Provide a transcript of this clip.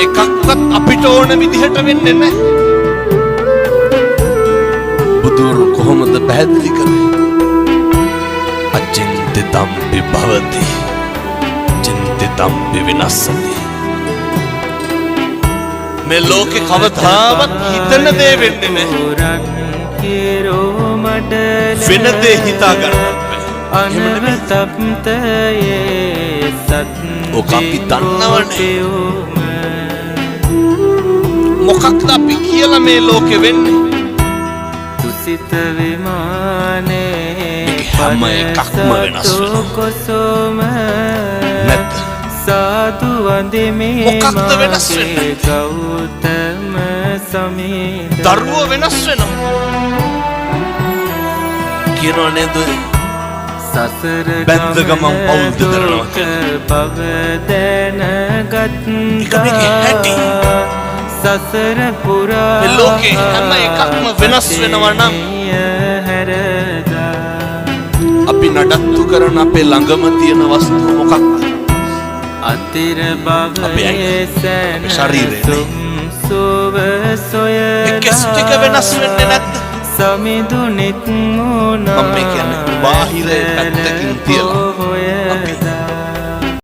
එකක්වත් අපිට ඕන විදිහට වෙන්නේ නැහැ. බුදුරු කොහොමද පැහැදිලි කරේ? අචින්ති තම්පි භවති චින්ති තම්පි විනස්සති. මේ ලෝකේ කවදාවත් හිතන දේ වෙන්නේ නැහැ. වෙන දේ හිතා ගන්න ඔක අපි දන්නවනේ. මොකක්ද අපි කියලා මේ ලෝකෙ වෙන්නේ? තුසිත විමානේ හැම එකක්ම වෙනස් වෙනවා. සාදු වන්දෙමේ මොකක්ද වෙනස් වෙන්නේ? ගෞතම සමීර දරුවෝ වෙනස් වෙනවා කියනවා නේද? සසර බැඳ ගමන් පවුල් දෙදරනවා බව දැනගත්තා. සසර පුරා මේ ලෝකේ හැම එකක්ම වෙනස් වෙනවා නම් අපි නඩත්තු කරන අපේ ළඟම තියෙන වස්තුව මොකක්ද? අතිර භවයේ සැන සුව සොයන කෙස් ටික වෙනස් වෙන්නේ නැද්ද? සමිඳුනිත් මුණ මම කියන්නේ බාහිර පැත්තකින් තියලා අපි